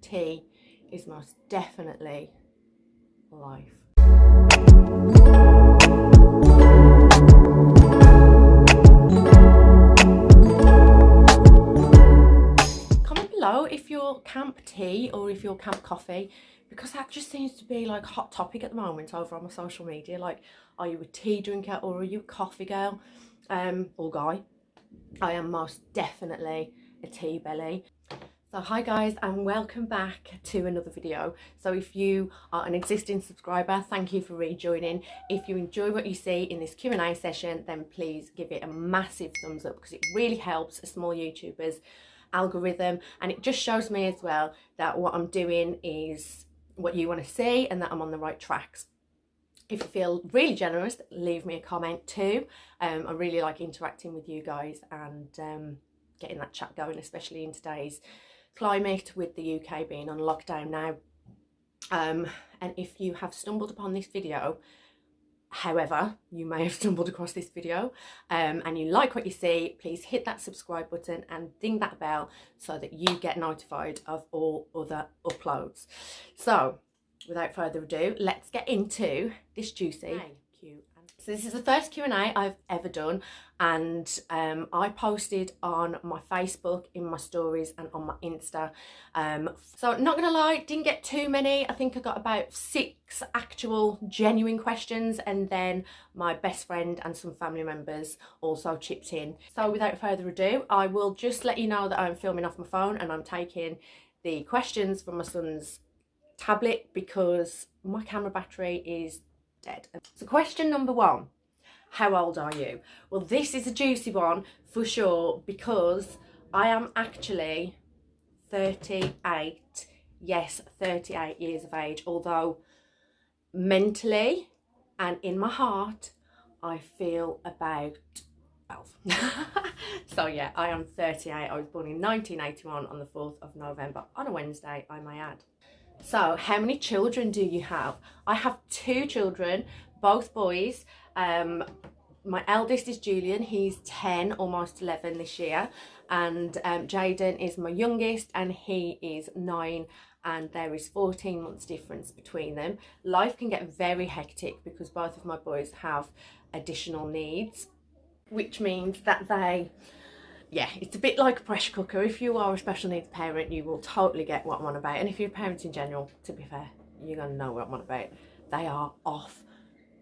tea is most definitely life. Comment below if you're camp tea or if you're camp coffee, because that just seems to be like a hot topic at the moment over on my social media. Like, are you a tea drinker or are you a coffee girl, or guy? I am most definitely a tea belly. So hi guys, and welcome back to another video. So if you are an existing subscriber, thank you for rejoining. If you enjoy what you see in this Q&A session, then please give it a massive thumbs up, because it really helps a small YouTuber's algorithm, and it just shows me as well that what I'm doing is what you want to see and that I'm on the right tracks. If you feel really generous, leave me a comment too. I really like interacting with you guys and getting that chat going, especially in today's climate with the UK being on lockdown now. And if you have stumbled upon this video, however you may have stumbled across this video, and you like what you see, please hit that subscribe button and ding that bell so that you get notified of all other uploads. So without further ado, let's get into this juicy Q&A. So this is the first Q&A I've ever done, and I posted on my Facebook, in my stories and on my Insta. So not gonna lie, didn't get too many. I think I got about 6 actual genuine questions, and then my best friend and some family members also chipped in. So without further ado, I will just let you know that I'm filming off my phone and I'm taking the questions from my son's tablet because my camera battery is dead. So question number 1, how old are you? Well, this is a juicy one for sure, because I am actually 38. Yes, 38 years of age, although mentally and in my heart I feel about 12. So yeah, I am 38. I was born in 1981 on the 4th of November, on a Wednesday, I may add. So how many children do you have? I have 2 children, both boys. My eldest is Julian, he's 10, almost 11 this year, and Jaden is my youngest and he is 9, and there is 14 months difference between them. Life can get very hectic because both of my boys have additional needs, which means that yeah, it's a bit like a pressure cooker. If you are a special needs parent, you will totally get what I'm on about. And if you're a parent in general, to be fair, you're going to know what I'm on about. They are off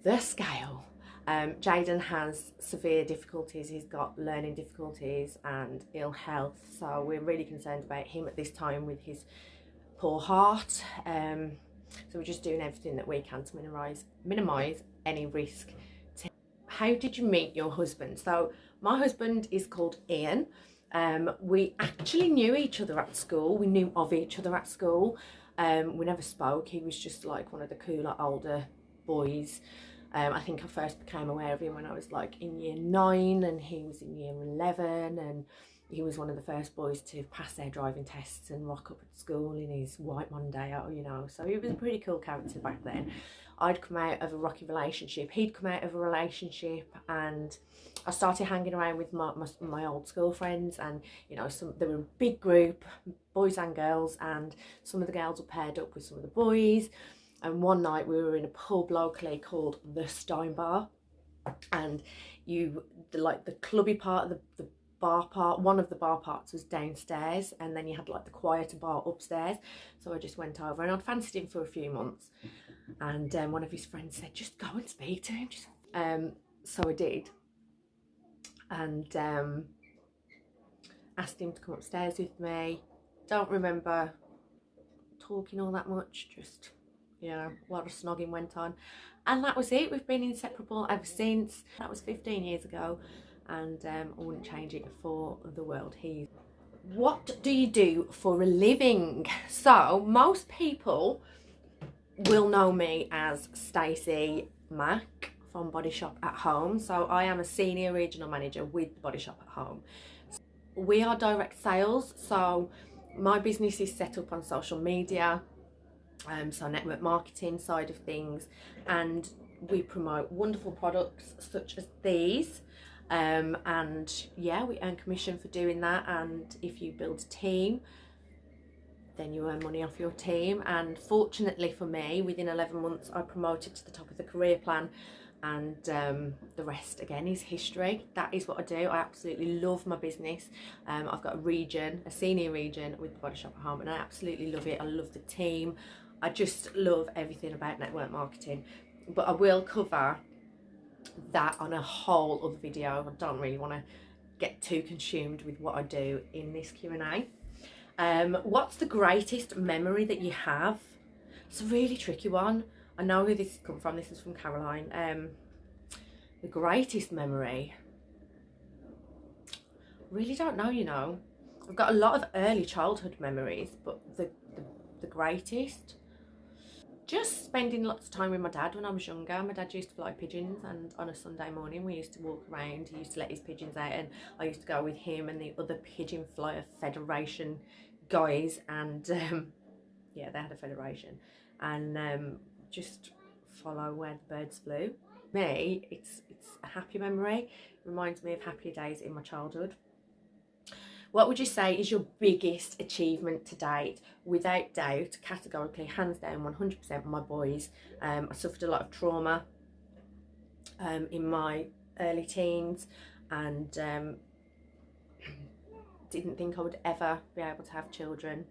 the scale. Jaden has severe difficulties. He's got learning difficulties and ill health. So we're really concerned about him at this time with his poor heart. So we're just doing everything that we can to minimise any risk. How did you meet your husband? So my husband is called Ian. We actually knew each other at school. We knew of each other at school. We never spoke. He was just like one of the cooler older boys. I think I first became aware of him when I was like in year 9 and he was in year 11, and he was one of the first boys to pass their driving tests and rock up at school in his white Mondeo, you know. So he was a pretty cool character back then. I'd come out of a rocky relationship, he'd come out of a relationship, and I started hanging around with my old school friends, and you know, they were a big group, boys and girls, and some of the girls were paired up with some of the boys. And one night we were in a pub locally called the Stein Bar, and the clubby part of the bar part, one of the bar parts was downstairs, and then you had like the quieter bar upstairs. So I just went over and I'd fancied him for a few months, and one of his friends said, just go and speak to him. So I did, and asked him to come upstairs with me. Don't remember talking all that much, just, you know, a lot of snogging went on, and that was it. We've been inseparable ever since. That was 15 years ago, and I wouldn't change it for the world. What do you do for a living? So most people will know me as Stacey Mac from Body Shop at Home. So I am a senior regional manager with Body Shop at Home. We are direct sales, so my business is set up on social media, so network marketing side of things, and we promote wonderful products such as these, and yeah, we earn commission for doing that. And if you build a team then you earn money off your team. And fortunately for me, within 11 months I promoted to the top of the career plan, and the rest again is history. That is what I do. I absolutely love my business. I've got a senior region with the Body Shop at Home, and I absolutely love it. I love the team. I just love everything about network marketing. But I will cover that on a whole other video. I don't really want to get too consumed with what I do in this Q&A. What's the greatest memory that you have? It's a really tricky one. I know who this has come from. This is from Caroline. The greatest memory, really don't know, you know. I've got a lot of early childhood memories, but the greatest, just spending lots of time with my dad when I was younger. My dad used to fly pigeons, and on a Sunday morning we used to walk around. He used to let his pigeons out, and I used to go with him and the other Pigeon Flyer Federation guys, and yeah, they had a federation, and just follow where the birds flew. Me, it's a happy memory. It reminds me of happier days in my childhood. What would you say is your biggest achievement to date? Without doubt, categorically, hands down, 100% my boys. I suffered a lot of trauma in my early teens, and didn't think I would ever be able to have children.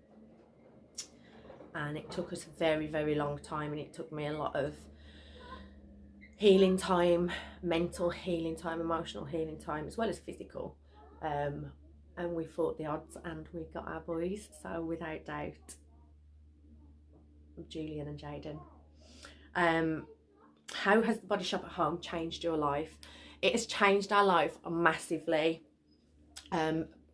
And it took us a very, very long time, and it took me a lot of healing time, mental healing time, emotional healing time, as well as physical. And we fought the odds and we got our boys. So without doubt, Julian and Jaden. How has the Body Shop at Home changed your life? It has changed our life massively.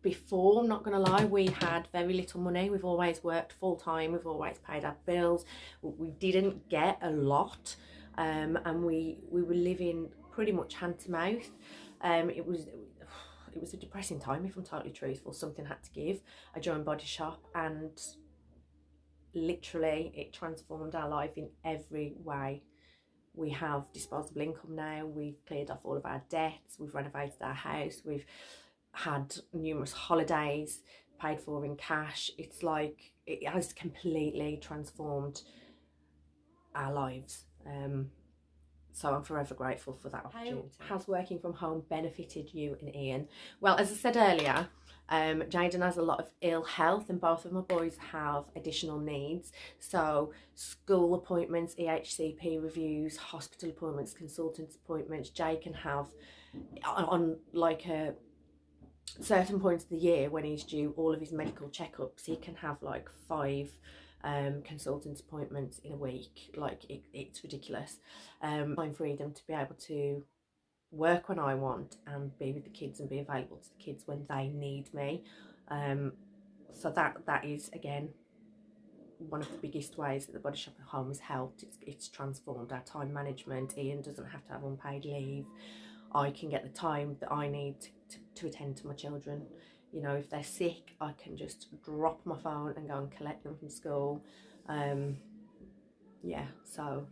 Before, I'm not going to lie, we had very little money. We've always worked full time. We've always paid our bills. We didn't get a lot, and we were living pretty much hand to mouth. It was a depressing time, if I'm totally truthful. Something had to give. I joined Body Shop, and literally it transformed our life in every way. We have disposable income now. We've cleared off all of our debts. We've renovated our house. We've had numerous holidays paid for in cash. It's like it has completely transformed our lives. So I'm forever grateful for that opportunity. How has working from home benefited you and Ian? Well, as I said earlier, Jaden has a lot of ill health, and both of my boys have additional needs. So school appointments, EHCP reviews, hospital appointments, consultant appointments. Jay can have on like a certain points of the year when he's due all of his medical checkups, he can have like 5 consultant appointments in a week. Like it's ridiculous. My freedom to be able to work when I want and be with the kids and be available to the kids when they need me. So that is again one of the biggest ways that the Body Shop at Home has helped. It's transformed our time management. Ian doesn't have to have unpaid leave. I can get the time that I need to attend to my children. You know, if they're sick, I can just drop my phone and go and collect them from school. Yeah, so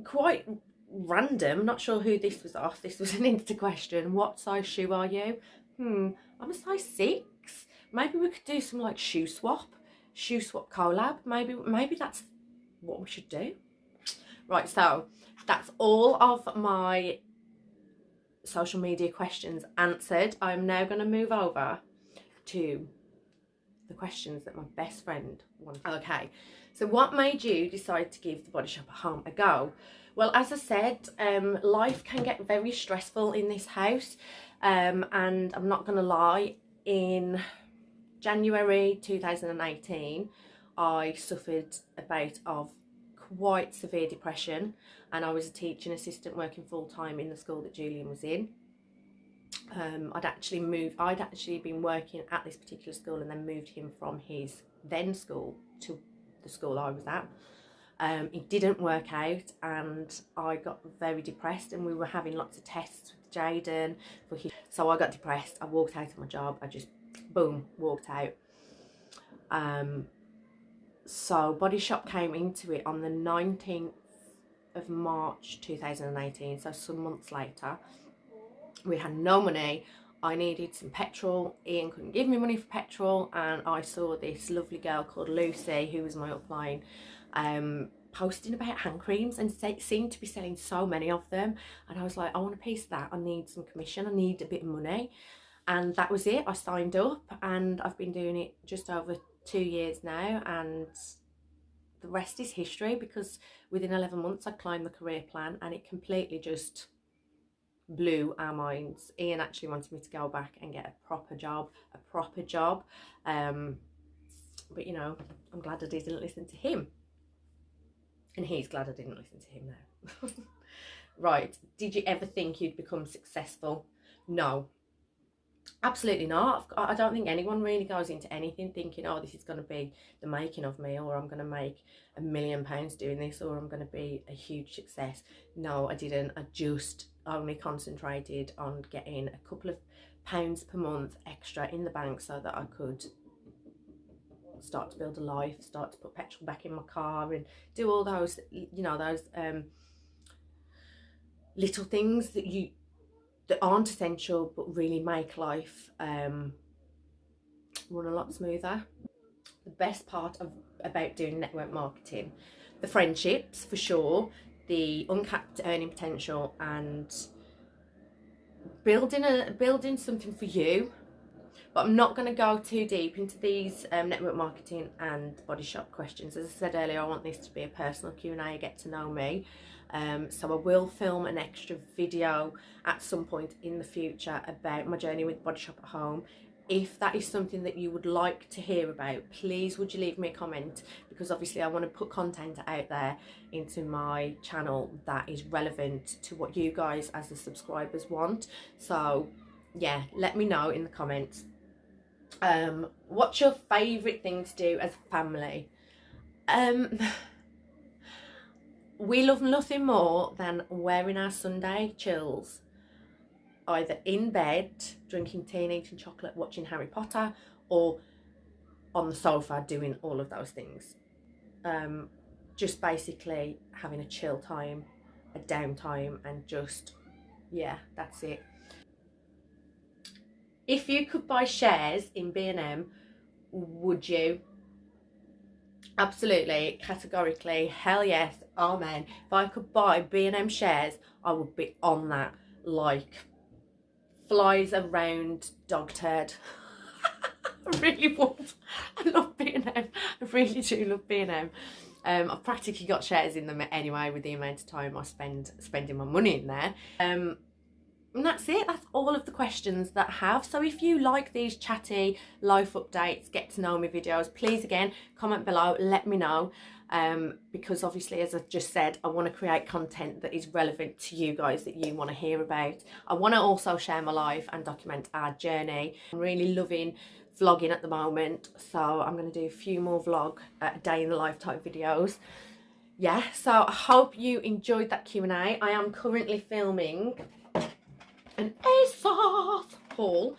quite random. Not sure who this was off. This was an Insta question. What size shoe are you? I'm a size 6. Maybe we could do some like shoe swap collab. Maybe that's what we should do. Right, so that's all of my social media questions answered. I'm now going to move over to the questions that my best friend wanted. Okay, so what made you decide to give the Body Shop at Home a go? Well, as I said, life can get very stressful in this house, and I'm not going to lie, in January 2018 I suffered a bout of quite severe depression, and I was a teaching assistant working full-time in the school that Julian was in. I'd actually been working at this particular school and then moved him from his then school to the school I was at. It didn't work out, and I got very depressed, and we were having lots of tests with Jaden so I got depressed. I walked out of my job. I just boom walked out. So Body Shop came into it on the 19th of March 2018, so some months later. We had no money. I needed some petrol. Ian couldn't give me money for petrol, and I saw this lovely girl called Lucy, who was my upline, posting about hand creams, and seemed to be selling so many of them. And I was like, I want a piece of that. I need some commission. I need a bit of money. And that was it. I signed up, and I've been doing it just over 2 years now, and the rest is history, because within 11 months I climbed the career plan, and it completely just blew our minds. Ian actually wanted me to go back and get a proper job. But you know, I'm glad I didn't listen to him, and he's glad I didn't listen to him now. Right, did you ever think you'd become successful? No, absolutely not. I don't think anyone really goes into anything thinking, oh, this is going to be the making of me, or I'm going to make £1 million doing this, or I'm going to be a huge success. No, I didn't. I just only concentrated on getting a couple of pounds per month extra in the bank, so that I could start to build a life, start to put petrol back in my car, and do all those, you know, those little things that aren't essential but really make life run a lot smoother. The best part about doing network marketing, the friendships for sure, the uncapped earning potential, and building something for you. But I'm not going to go too deep into these network marketing and body shop questions. As I said earlier, I want this to be a personal Q&A, get to know me. So I will film an extra video at some point in the future about my journey with Body Shop at Home. If that is something that you would like to hear about, please would you leave me a comment, because obviously I want to put content out there into my channel that is relevant to what you guys as the subscribers want. So yeah, let me know in the comments. What's your favourite thing to do as a family? We love nothing more than wearing our Sunday chills, either in bed, drinking tea and eating chocolate, watching Harry Potter, or on the sofa doing all of those things. Just basically having a chill time, a downtime, and just, yeah, that's it. If you could buy shares in B&M, would you? Absolutely, categorically, hell yes, amen. If I could buy B&M shares, I would be on that like flies around dog turd. I really would. I love B&M. I really do love B&M. I've practically got shares in them anyway, with the amount of time I spending my money in there. And that's it. That's all of the questions that I have. So if you like these chatty life updates, get to know me videos, please again comment below, let me know, because obviously, as I've just said, I want to create content that is relevant to you guys, that you want to hear about. I want to also share my life and document our journey. I'm really loving vlogging at the moment, so I'm going to do a few more vlog day in the life type videos. Yeah, so I hope you enjoyed that Q&A. I am currently filming an ASOS haul,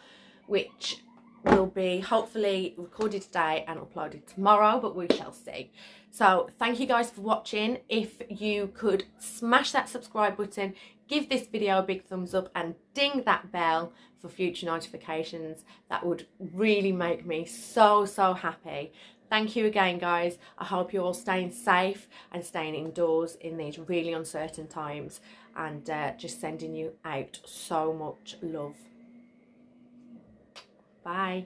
which will be hopefully recorded today and uploaded tomorrow, but we shall see. So thank you guys for watching. If you could smash that subscribe button, give this video a big thumbs up, and ding that bell for future notifications, that would really make me so happy. Thank you again, guys. I hope you're all staying safe and staying indoors in these really uncertain times, and just sending you out so much love. Bye.